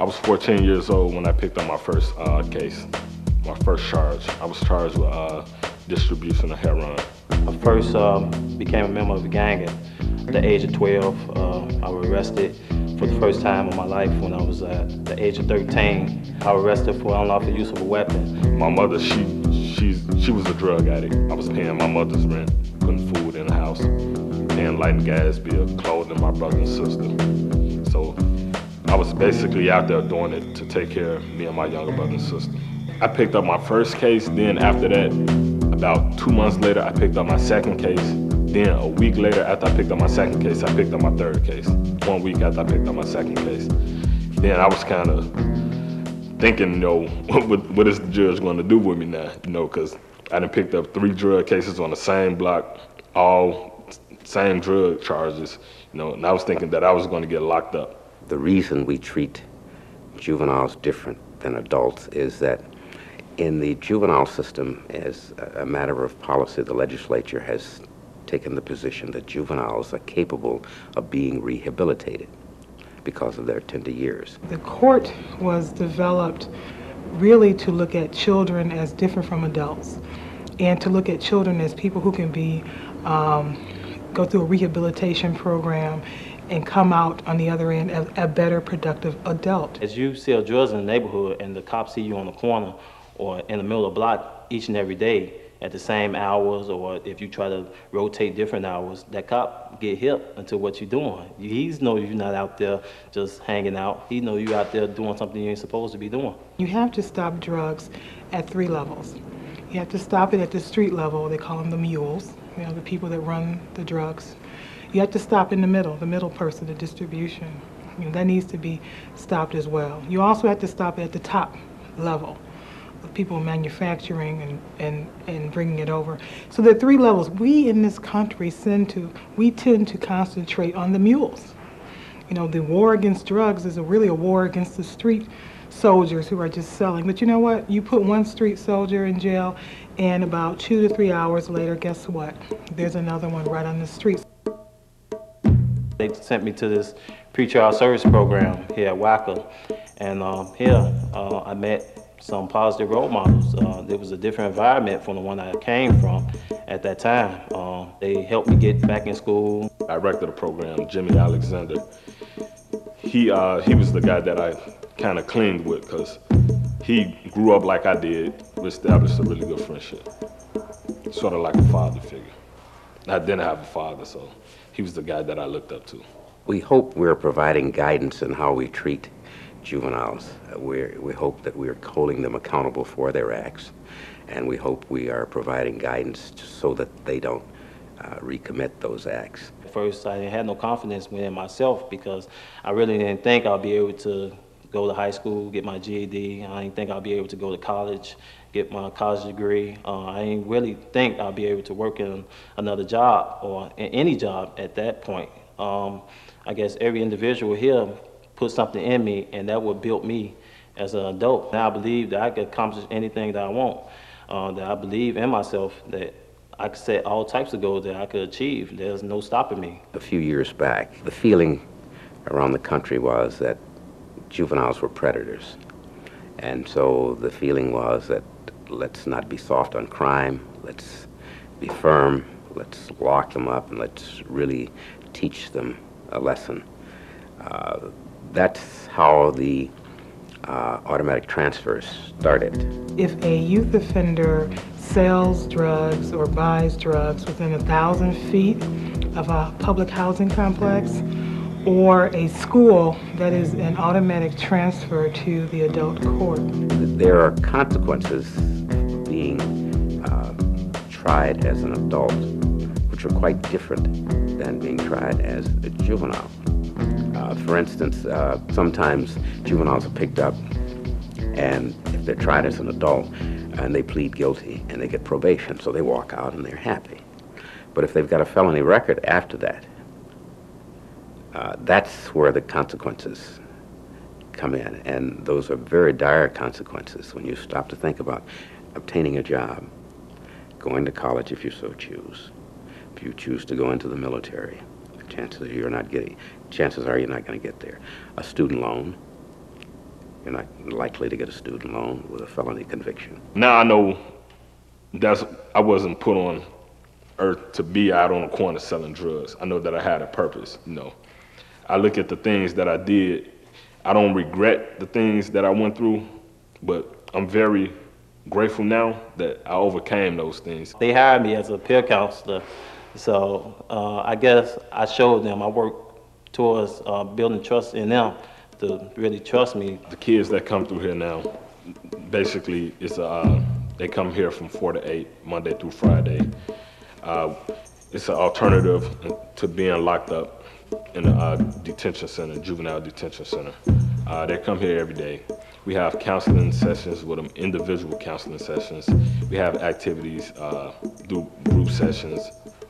was 14 years old when I picked up my first case, my first charge. I was charged with distribution of heroin. I first became a member of the gang at the age of 12. I was arrested for the first time in my life when I was at the age of 13. I was arrested for unlawful use of a weapon. My mother, she was a drug addict. I was paying my mother's rent, putting food in the house, paying light and gas bill, clothing my brother and sister. So I was basically out there doing it to take care of me and my younger brother and sister. I picked up my first case, then after that, about 2 months later, I picked up my second case. Then a week later, after I picked up my second case, I picked up my third case. 1 week after I picked up my second case. Then I was kind of thinking, what is the judge going to do with me now? Because I done picked up 3 drug cases on the same block, all same drug charges, and I was thinking that I was going to get locked up. The reason we treat juveniles different than adults is that in the juvenile system, as a matter of policy, the legislature has taken the position that juveniles are capable of being rehabilitated because of their tender years. The court was developed really to look at children as different from adults and to look at children as people who can be go through a rehabilitation program and come out on the other end as a better productive adult. As you sell drugs in the neighborhood and the cops see you on the corner or in the middle of the block each and every day at the same hours, or if you try to rotate different hours, that cop get hip into what you're doing. He knows you're not out there just hanging out. He knows you're out there doing something you ain't supposed to be doing. You have to stop drugs at 3 levels. You have to stop it at the street level. They call them the mules, the people that run the drugs. You have to stop in the middle person, the distribution. That needs to be stopped as well. You also have to stop it at the top level of people manufacturing and bringing it over. So there are 3 levels. We in this country tend to concentrate on the mules. The war against drugs is really a war against the street soldiers who are just selling. But you know what? You put one street soldier in jail, and about 2 to 3 hours later, guess what? There's another one right on the street. They sent me to this pretrial service program here at WACA, and here I met some positive role models. There was a different environment from the one I came from at that time. They helped me get back in school. Director of the program, Jimmy Alexander, he was the guy that I kind of clinged with because he grew up like I did. We established a really good friendship, sort of like a father figure. I didn't have a father, so he was the guy that I looked up to. We hope we're providing guidance in how we treat juveniles. We hope that we're holding them accountable for their acts, and we hope we are providing guidance so that they don't recommit those acts. At first, I had no confidence within myself because I really didn't think I'll be able to go to high school, get my GED. I didn't think I'll be able to go to college, get my college degree. I didn't really think I'll be able to work in another job or in any job at that point. I guess every individual here put something in me, and that would build me as an adult. And I believe that I could accomplish anything that I want, that I believe in myself, that I could set all types of goals that I could achieve. There's no stopping me. A few years back, the feeling around the country was that juveniles were predators. And so the feeling was that let's not be soft on crime, let's be firm, let's lock them up, and let's really teach them a lesson. That's how the automatic transfers started. If a youth offender sells drugs or buys drugs within 1,000 feet of a public housing complex or a school, that is an automatic transfer to the adult court. There are consequences for being tried as an adult, which are quite different than being tried as a juvenile. For instance, sometimes juveniles are picked up, and if they're tried as an adult, and they plead guilty, and they get probation, so they walk out and they're happy. But if they've got a felony record after that, that's where the consequences come in, and those are very dire consequences when you stop to think about obtaining a job, going to college if you so choose. If you choose to go into the military, chances are you're not going to get there. A student loan, You're not likely to get a student loan with a felony conviction. Now I know I wasn't put on earth to be out on the corner selling drugs. I know that I had a purpose, you know. I look at the things that I did. I don't regret the things that I went through, but I'm very grateful now that I overcame those things. They hired me as a peer counselor, so I guess I showed them, I worked towards building trust in them to really trust me. The kids that come through here now, basically, they come here from 4 to 8, Monday through Friday. It's an alternative to being locked up in a detention center, juvenile detention center. They come here every day. We have counseling sessions with them, individual counseling sessions. We have activities, do group sessions,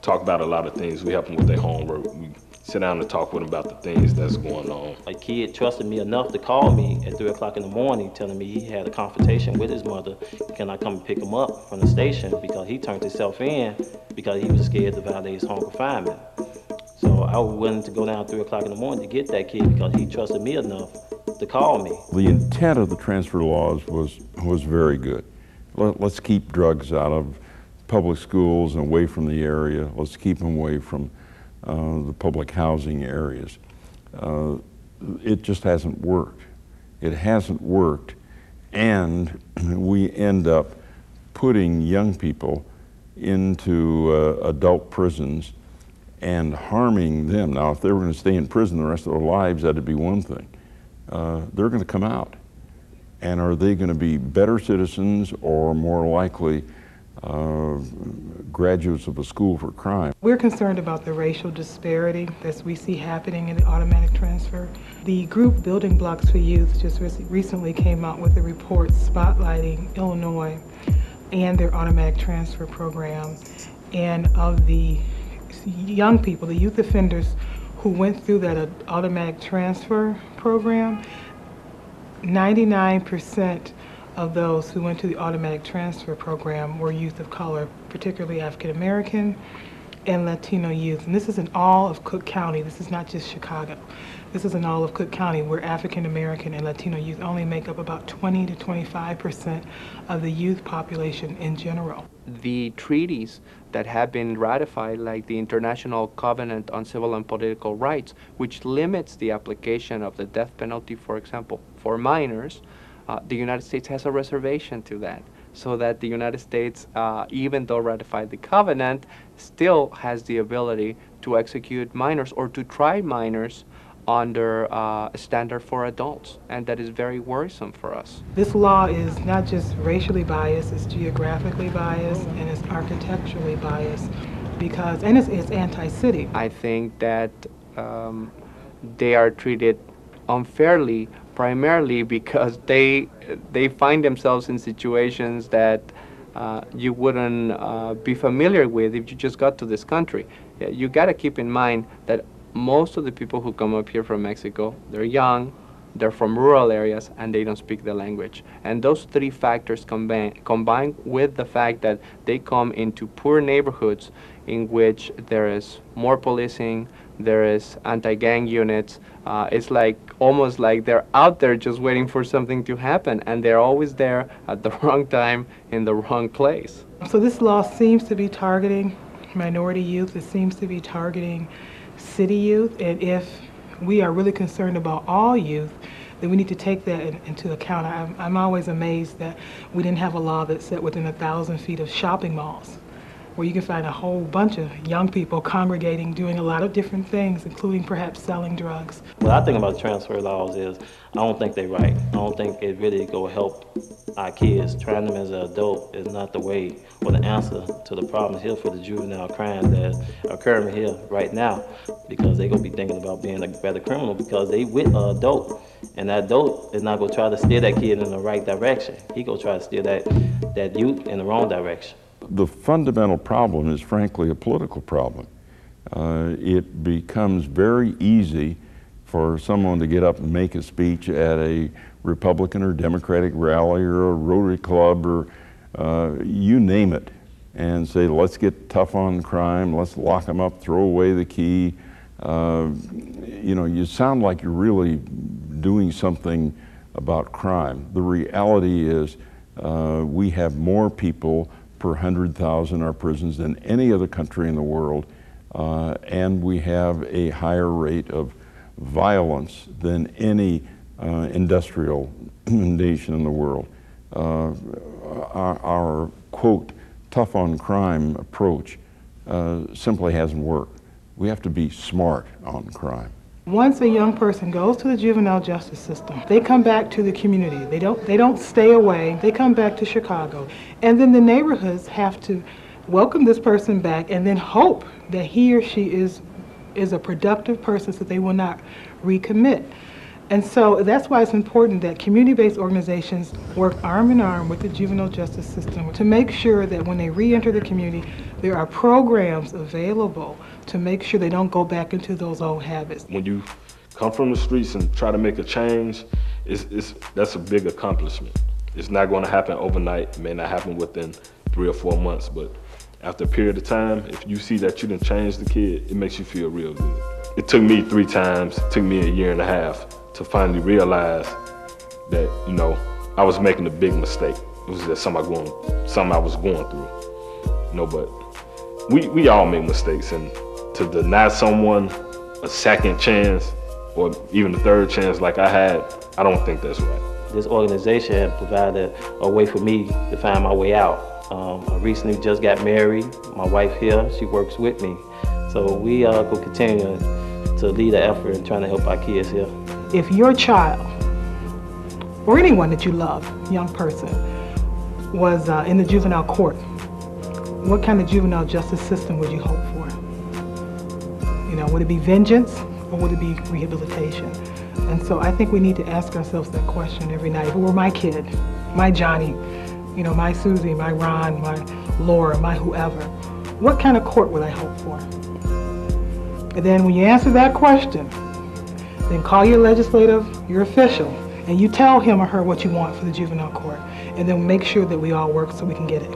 talk about a lot of things. We help them with their homework. We sit down and talk with them about the things that's going on. A kid trusted me enough to call me at 3 o'clock in the morning telling me he had a confrontation with his mother. Can I come and pick him up from the station because he turned himself in because he was scared to violate his home confinement. So I was willing to go down 3 o'clock in the morning to get that kid because he trusted me enough to call me. The intent of the transfer laws was very good. Let's keep drugs out of public schools and away from the area. Let's keep them away from the public housing areas. It just hasn't worked. It hasn't worked, and we end up putting young people into adult prisons and harming them. Now, if they were going to stay in prison the rest of their lives, that'd be one thing. They're going to come out. And are they going to be better citizens or more likely graduates of a school for crime? We're concerned about the racial disparity that we see happening in the automatic transfer. The group Building Blocks for Youth just recently came out with a report spotlighting Illinois and their automatic transfer program. And of the young people, the youth offenders who went through that automatic transfer program, 99% of those who went to the automatic transfer program were youth of color, particularly African American and Latino youth. And this is in all of Cook County. This is not just Chicago. This is in all of Cook County, where African American and Latino youth only make up about 20 to 25% of the youth population in general. The treaties that have been ratified, like the International Covenant on Civil and Political Rights, which limits the application of the death penalty, for example, for minors, the United States has a reservation to that, so that the United States, even though ratified the covenant, still has the ability to execute minors or to try minors under a standard for adults, and that is very worrisome for us. This law is not just racially biased, it's geographically biased, and it's architecturally biased, and it's anti-city. I think that they are treated unfairly, primarily because they find themselves in situations that you wouldn't be familiar with if you just got to this country. You got to keep in mind that most of the people who come up here from Mexico, they're young, they're from rural areas, and they don't speak the language. And those three factors combined with the fact that they come into poor neighborhoods in which there is more policing, there is anti-gang units. It's almost like they're out there just waiting for something to happen, and they're always there at the wrong time in the wrong place. So this law seems to be targeting minority youth. It seems to be targeting city youth, and if we are really concerned about all youth, then we need to take that into account. I'm always amazed that we didn't have a law that said within 1,000 feet of shopping malls, where you can find a whole bunch of young people congregating, doing a lot of different things, including perhaps selling drugs. What I think about transfer laws is I don't think they're right. I don't think it really go help our kids. Trying them as an adult is not the way or the answer to the problems here for the juvenile crimes that are occurring here right now, because they're going to be thinking about being a better criminal because they with an adult, and that adult is not going to try to steer that kid in the right direction. He going to try to steer that youth in the wrong direction. The fundamental problem is frankly a political problem. It becomes very easy for someone to get up and make a speech at a Republican or Democratic rally or a Rotary Club or you name it, and say, let's get tough on crime, let's lock them up, throw away the key. You know, you sound like you're really doing something about crime. The reality is we have more people per 100,000 in our prisons than any other country in the world, and we have a higher rate of violence than any industrial nation in the world. Our quote, tough on crime approach simply hasn't worked. We have to be smart on crime. Once a young person goes to the juvenile justice system, they come back to the community. They don't stay away. They come back to Chicago. And then the neighborhoods have to welcome this person back and then hope that he or she is a productive person so they will not recommit. And so that's why it's important that community-based organizations work arm in arm with the juvenile justice system to make sure that when they re-enter the community, there are programs available to make sure they don't go back into those old habits. When you come from the streets and try to make a change, that's a big accomplishment. It's not going to happen overnight. It may not happen within 3 or 4 months, but after a period of time, if you see that you done changed the kid, it makes you feel real good. It took me 3 times, it took me a year and a half to finally realize that, you know, I was making a big mistake. It was just something I was going through. You know, but we all make mistakes, and to deny someone a second chance or even a third chance like I had, I don't think that's right. This organization provided a way for me to find my way out. I recently just got married. My wife here, she works with me. So we will continue to lead the effort in trying to help our kids here. If your child, or anyone that you love, young person, was in the juvenile court, what kind of juvenile justice system would you hope for? You know, would it be vengeance or would it be rehabilitation? And so I think we need to ask ourselves that question every night. If it were my kid, my Johnny, you know, my Susie, my Ron, my Laura, my whoever, what kind of court would I hope for? And then when you answer that question, then call your legislative, your official, and you tell him or her what you want for the juvenile court, and then make sure that we all work so we can get it.